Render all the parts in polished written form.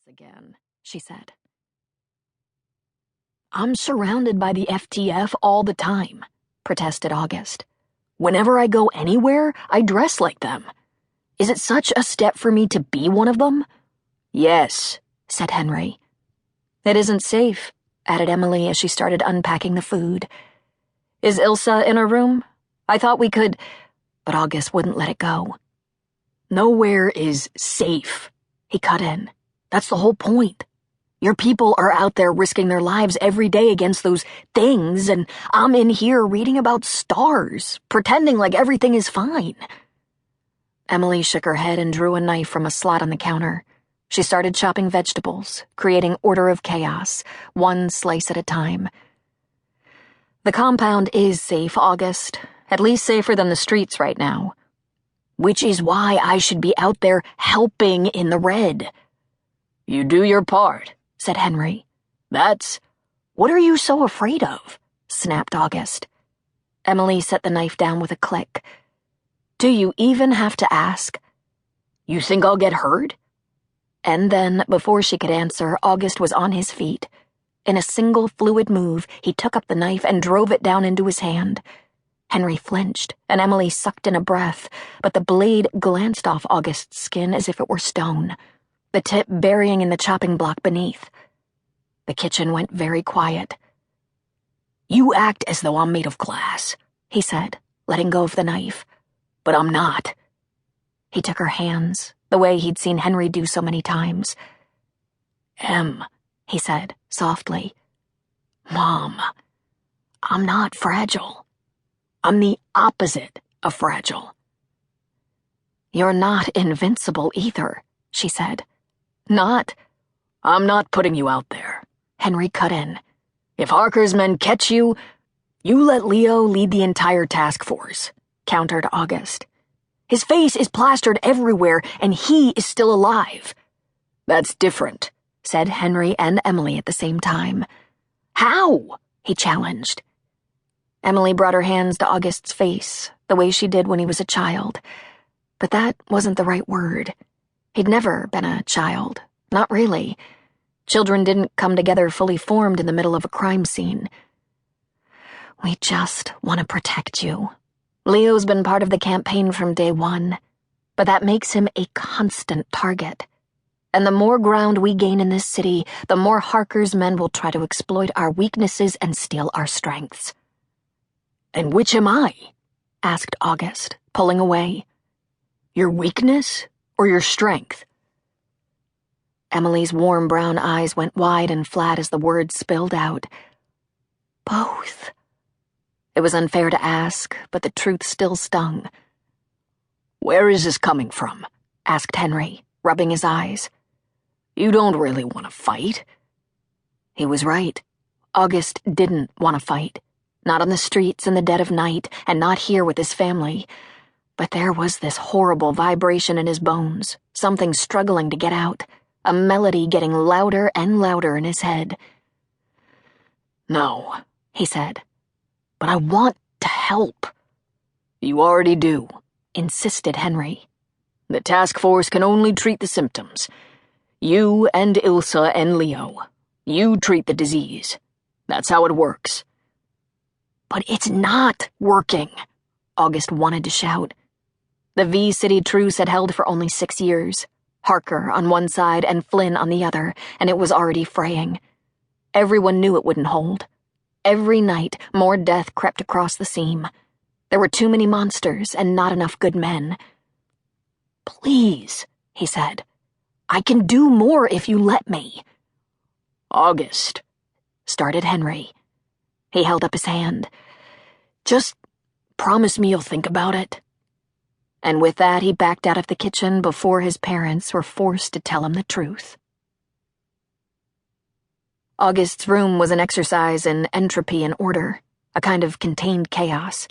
again, she said. I'm surrounded by the FTF all the time, protested August. Whenever I go anywhere, I dress like them. Is it such a step for me to be one of them? Yes, said Henry. It isn't safe, added Emily as she started unpacking the food. Is Ilsa in her room? I thought we could... But August wouldn't let it go. Nowhere is safe, he cut in. That's the whole point. Your people are out there risking their lives every day against those things, and I'm in here reading about stars, pretending like everything is fine. Emily shook her head and drew a knife from a slot on the counter. She started chopping vegetables, creating order of chaos, one slice at a time. The compound is safe, August, at least safer than the streets right now. Which is why I should be out there helping in the red. You do your part, said Henry. What are you so afraid of? Snapped August. Emily set the knife down with a click. Do you even have to ask? You think I'll get hurt? And then, before she could answer, August was on his feet. In a single fluid move, he took up the knife and drove it down into his hand. Henry flinched, and Emily sucked in a breath, but the blade glanced off August's skin as if it were stone, the tip burying in the chopping block beneath. The kitchen went very quiet. You act as though I'm made of glass, he said, letting go of the knife. But I'm not. He took her hands, the way he'd seen Henry do so many times. Em, he said, softly. Mom, I'm not fragile. I'm the opposite of fragile. You're not invincible either, she said. I'm not putting you out there, Henry cut in. If Harker's men catch you, you let Leo lead the entire task force, countered August. His face is plastered everywhere, and he is still alive. That's different, said Henry and Emily at the same time. How? He challenged. Emily brought her hands to August's face, the way she did when he was a child. But that wasn't the right word. He'd never been a child. Not really. Children didn't come together fully formed in the middle of a crime scene. We just want to protect you. Leo's been part of the campaign from day one, but that makes him a constant target. And the more ground we gain in this city, the more Harker's men will try to exploit our weaknesses and steal our strengths. And which am I? Asked August, pulling away. Your weakness or your strength? Emily's warm brown eyes went wide and flat as the words spilled out. Both. It was unfair to ask, but the truth still stung. Where is this coming from? Asked Henry, rubbing his eyes. You don't really want to fight. He was right. August didn't want to fight. Not on the streets in the dead of night, and not here with his family. But there was this horrible vibration in his bones, something struggling to get out, a melody getting louder and louder in his head. No, he said, but I want to help. You already do, insisted Henry. The task force can only treat the symptoms. You and Ilsa and Leo. You treat the disease. That's how it works. But it's not working, August wanted to shout. The V-City truce had held for only 6 years. Harker on one side and Flynn on the other, and it was already fraying. Everyone knew it wouldn't hold. Every night, more death crept across the seam. There were too many monsters and not enough good men. Please, he said. I can do more if you let me. August, started Henry. He held up his hand. Just promise me you'll think about it. And with that, he backed out of the kitchen before his parents were forced to tell him the truth. August's room was an exercise in entropy and order, a kind of contained chaos.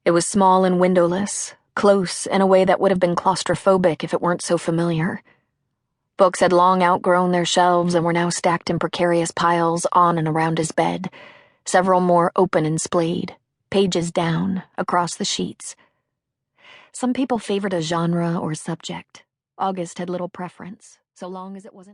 It was small and windowless, close in a way that would have been claustrophobic if it weren't so familiar. Books had long outgrown their shelves and were now stacked in precarious piles on and around his bed, several more open and splayed, pages down, across the sheets. Some people favored a genre or subject. August had little preference, so long as it wasn't